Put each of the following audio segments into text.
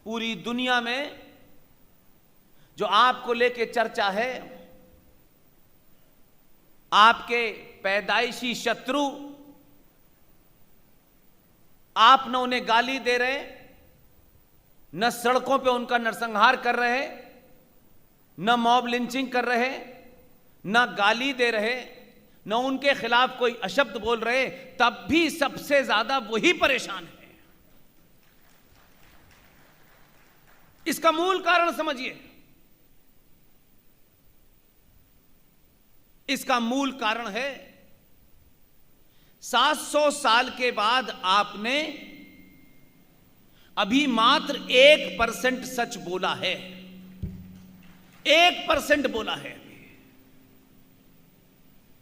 पूरी दुनिया में जो आपको लेके चर्चा है, आपके पैदाइशी शत्रु, आप न उन्हें गाली दे रहे, न सड़कों पे उनका नरसंहार कर रहे, न मॉब लिंचिंग कर रहे, न गाली दे रहे, न उनके खिलाफ कोई अशब्द बोल रहे, तब भी सबसे ज्यादा वही परेशान है। इसका मूल कारण समझिए। इसका मूल कारण है 700 साल के बाद आपने अभी मात्र 1% सच बोला है। 1% बोला है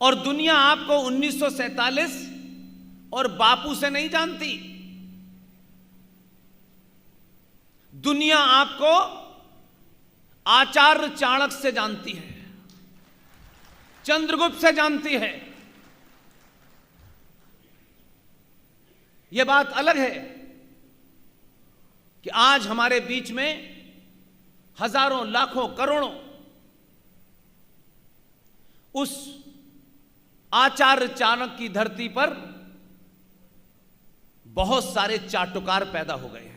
और दुनिया आपको 1947 और बापू से नहीं जानती। दुनिया आपको आचार्य चाणक्य से जानती है, चंद्रगुप्त से जानती है। यह बात अलग है कि आज हमारे बीच में हजारों, लाखों, करोड़ों उस आचार्य चाणक्य की धरती पर बहुत सारे चाटुकार पैदा हो गए हैं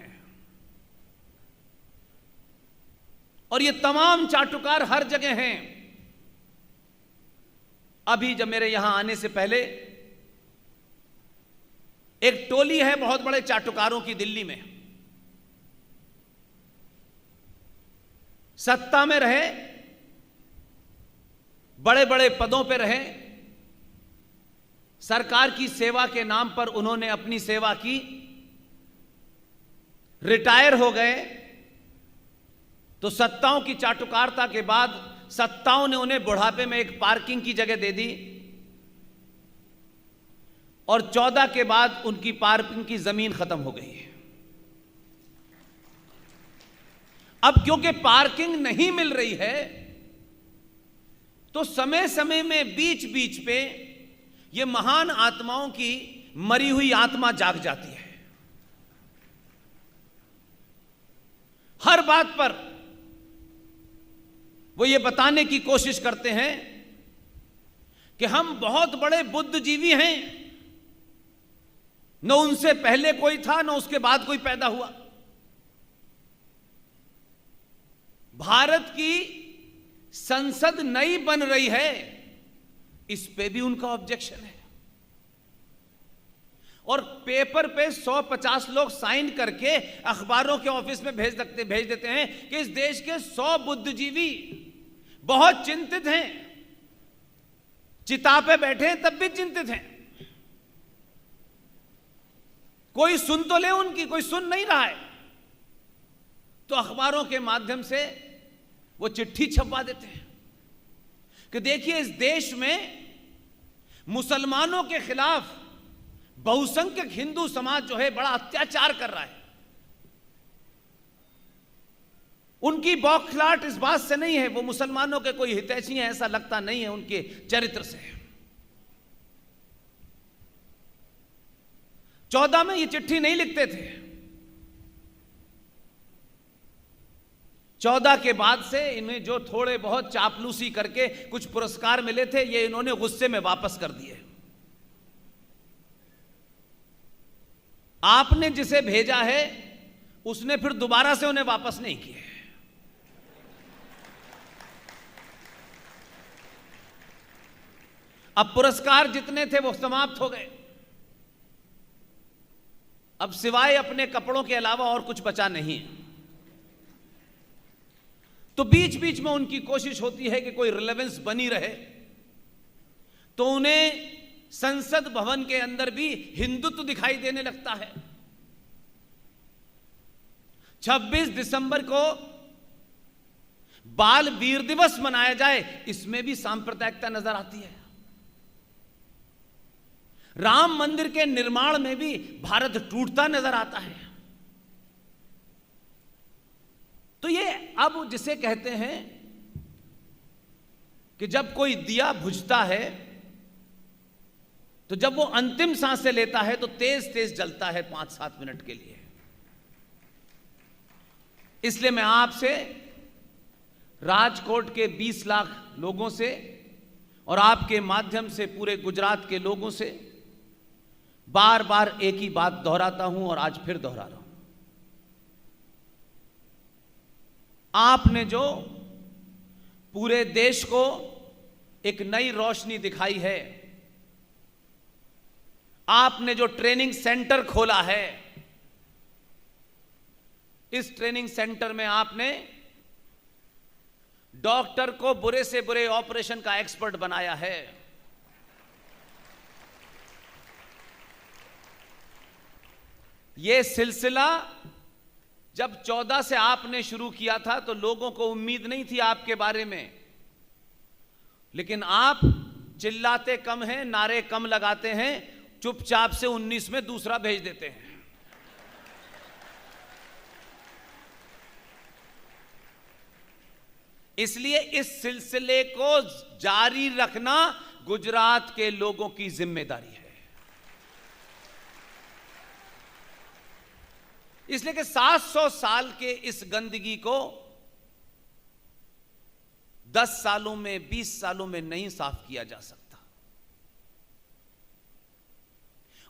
और ये तमाम चाटुकार हर जगह हैं। अभी जब मेरे यहां आने से पहले एक टोली है बहुत बड़े चाटुकारों की दिल्ली में, सत्ता में रहे, बड़े बड़े पदों पे रहे, सरकार की सेवा के नाम पर उन्होंने अपनी सेवा की, रिटायर हो गए, तो सत्ताओं की चाटुकारिता के बाद सत्ताओं ने उन्हें बुढ़ापे में एक पार्किंग की जगह दे दी और 14 के बाद उनकी पार्किंग की जमीन खत्म हो गई। अब क्योंकि पार्किंग नहीं मिल रही है तो समय समय में बीच बीच पे ये महान आत्माओं की मरी हुई आत्मा जाग जाती है। हर बात पर वो ये बताने की कोशिश करते हैं कि हम बहुत बड़े बुद्धिजीवी हैं, न उनसे पहले कोई था न उसके बाद कोई पैदा हुआ। भारत की संसद नई बन रही है, इस पे भी उनका ऑब्जेक्शन है और पेपर पे 150 लोग साइन करके अखबारों के ऑफिस में भेज देते हैं कि इस देश के 100 बुद्धिजीवी बहुत चिंतित हैं, चिता पे बैठे हैं तब भी चिंतित हैं। कोई सुन तो ले उनकी, कोई सुन नहीं रहा है, तो अखबारों के माध्यम से वो चिट्ठी छपवा देते हैं कि देखिए इस देश में मुसलमानों के खिलाफ बहुसंख्यक हिंदू समाज जो है बड़ा अत्याचार कर रहा है। उनकी बौखलाहट इस बात से नहीं है, वो मुसलमानों के कोई हितैषी हैं ऐसा लगता नहीं है उनके चरित्र से। 14 में ये चिट्ठी नहीं लिखते थे, 14 के बाद से इन्हें जो थोड़े बहुत चापलूसी करके कुछ पुरस्कार मिले थे ये इन्होंने गुस्से में वापस कर दिए। आपने जिसे भेजा है उसने फिर दोबारा से उन्हें वापस नहीं किए। अब पुरस्कार जितने थे वो समाप्त हो गए, अब सिवाय अपने कपड़ों के अलावा और कुछ बचा नहीं। तो बीच बीच में उनकी कोशिश होती है कि कोई रिलेवेंस बनी रहे, तो उन्हें संसद भवन के अंदर भी हिंदुत्व दिखाई देने लगता है। 26 दिसंबर को बाल वीर दिवस मनाया जाए, इसमें भी सांप्रदायिकता नजर आती है। राम मंदिर के निर्माण में भी भारत टूटता नजर आता है। तो ये अब जिसे कहते हैं कि जब कोई दिया बुझता है तो जब वो अंतिम सांसें लेता है तो तेज तेज जलता है 5-7 मिनट के लिए। इसलिए मैं आपसे, राजकोट के 20 लाख लोगों से और आपके माध्यम से पूरे गुजरात के लोगों से बार बार एक ही बात दोहराता हूं और आज फिर दोहरा रहा हूं। आपने जो पूरे देश को एक नई रोशनी दिखाई है, आपने जो ट्रेनिंग सेंटर खोला है, इस ट्रेनिंग सेंटर में आपने डॉक्टर को बुरे से बुरे ऑपरेशन का एक्सपर्ट बनाया है। यह सिलसिला जब 14 से आपने शुरू किया था तो लोगों को उम्मीद नहीं थी आपके बारे में, लेकिन आप चिल्लाते कम हैं, नारे कम लगाते हैं, चुपचाप से 19 में दूसरा भेज देते हैं। इसलिए इस सिलसिले को जारी रखना गुजरात के लोगों की जिम्मेदारी है। इसलिए कि 700 साल के इस गंदगी को 10 सालों में, 20 सालों में नहीं साफ किया जा सकता।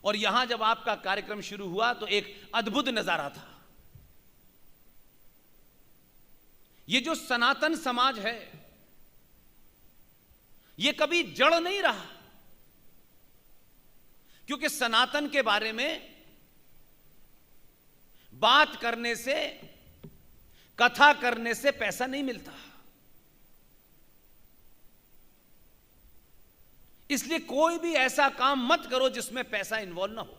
और यहां जब आपका कार्यक्रम शुरू हुआ तो एक अद्भुत नजारा था। ये जो सनातन समाज है, ये कभी जड़ नहीं रहा, क्योंकि सनातन के बारे में बात करने से, कथा करने से पैसा नहीं मिलता। इसलिए कोई भी ऐसा काम मत करो जिसमें पैसा इन्वॉल्व ना हो।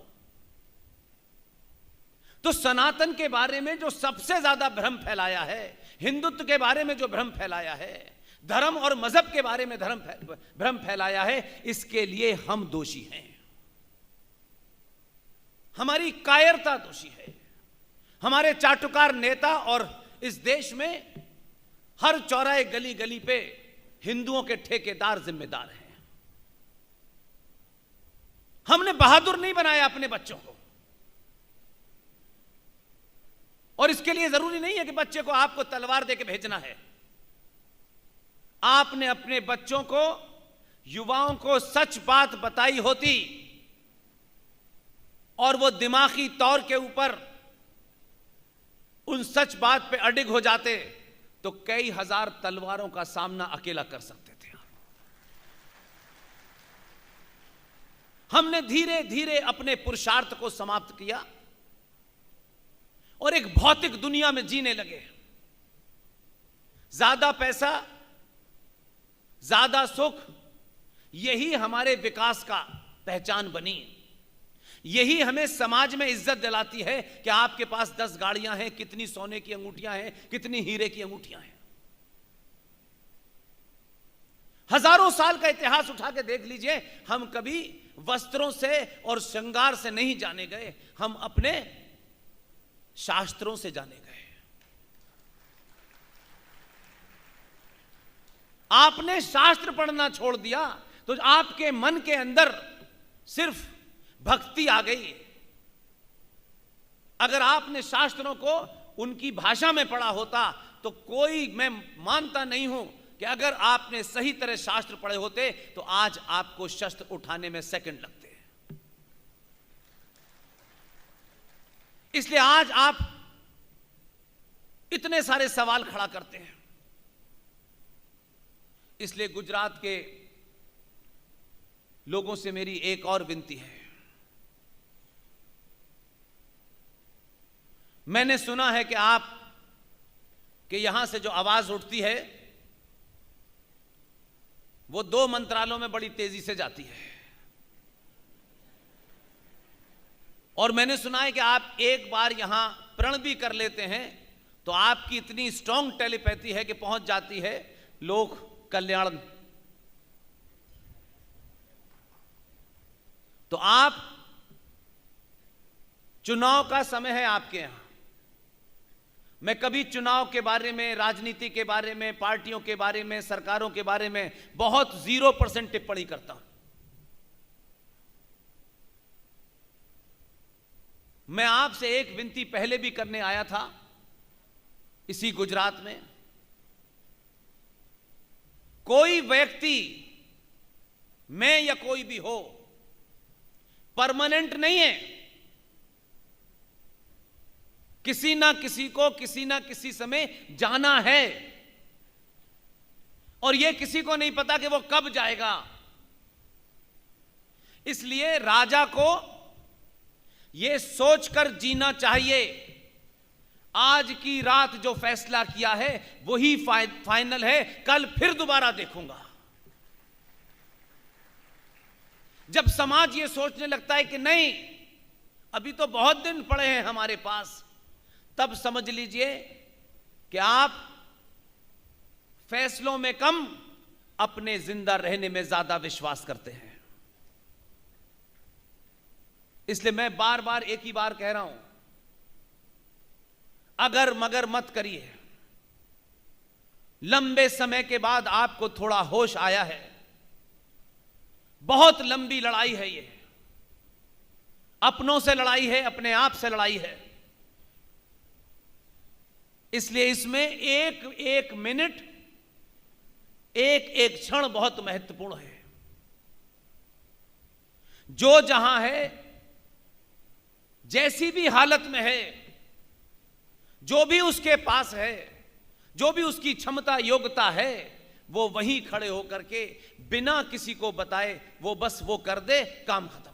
तो सनातन के बारे में जो सबसे ज्यादा भ्रम फैलाया है, हिंदुत्व के बारे में जो भ्रम फैलाया है, धर्म और मजहब के बारे में भ्रम फैलाया है, इसके लिए हम दोषी हैं। हमारी कायरता दोषी है। हमारे चाटुकार नेता और इस देश में हर चौराहे, गली गली पे हिंदुओं के ठेकेदार जिम्मेदार हैं। हमने बहादुर नहीं बनाया अपने बच्चों को, और इसके लिए जरूरी नहीं है कि बच्चे को आपको तलवार देके भेजना है। आपने अपने बच्चों को, युवाओं को सच बात बताई होती और वो दिमागी तौर के ऊपर उन सच बात पे अडिग हो जाते तो कई हजार तलवारों का सामना अकेला कर सकते थे। हमने धीरे धीरे अपने पुरुषार्थ को समाप्त किया और एक भौतिक दुनिया में जीने लगे। ज्यादा पैसा, ज्यादा सुख, यही हमारे विकास का पहचान बनी। यही हमें समाज में इज्जत दिलाती है कि आपके पास 10 गाड़ियां हैं, कितनी सोने की अंगूठियां हैं, कितनी हीरे की अंगूठियां हैं। हजारों साल का इतिहास उठा के देख लीजिए, हम कभी वस्त्रों से और श्रृंगार से नहीं जाने गए, हम अपने शास्त्रों से जाने गए। आपने शास्त्र पढ़ना छोड़ दिया तो आपके मन के अंदर सिर्फ भक्ति आ गई। अगर आपने शास्त्रों को उनकी भाषा में पढ़ा होता तो कोई, मैं मानता नहीं हूं कि अगर आपने सही तरह शास्त्र पढ़े होते तो आज आपको शस्त्र उठाने में सेकंड लगते। इसलिए आज आप इतने सारे सवाल खड़ा करते हैं। इसलिए गुजरात के लोगों से मेरी एक और विनती है। मैंने सुना है कि आप के यहां से जो आवाज उठती है वो 2 मंत्रालयों में बड़ी तेजी से जाती है, और मैंने सुना है कि आप एक बार यहां प्रण भी कर लेते हैं तो आपकी इतनी स्ट्रांग टेलीपैथी है कि पहुंच जाती है लोक कल्याण। तो आप, चुनाव का समय है आपके यहां। मैं कभी चुनाव के बारे में, राजनीति के बारे में, पार्टियों के बारे में, सरकारों के बारे में बहुत 0% टिप्पणी करता हूं। मैं आपसे एक विनती पहले भी करने आया था, इसी गुजरात में कोई व्यक्ति, मैं या कोई भी हो, परमानेंट नहीं है। किसी ना किसी को किसी ना किसी समय जाना है, और यह किसी को नहीं पता कि वो कब जाएगा। इसलिए राजा को यह सोचकर जीना चाहिए, आज की रात जो फैसला किया है वही फाइनल है, कल फिर दोबारा देखूंगा। जब समाज ये सोचने लगता है कि नहीं, अभी तो बहुत दिन पड़े हैं हमारे पास, तब समझ लीजिए कि आप फैसलों में कम, अपने जिंदा रहने में ज्यादा विश्वास करते हैं। इसलिए मैं बार बार एक ही बार कह रहा हूं, अगर मगर मत करिए। लंबे समय के बाद आपको थोड़ा होश आया है। बहुत लंबी लड़ाई है ये, अपनों से लड़ाई है, अपने आप से लड़ाई है। इसलिए इसमें एक एक मिनट, एक एक क्षण बहुत महत्वपूर्ण है। जो जहां है, जैसी भी हालत में है, जो भी उसके पास है, जो भी उसकी क्षमता योग्यता है, वो वहीं खड़े होकर के बिना किसी को बताए वो बस वो कर दे, काम खत्म।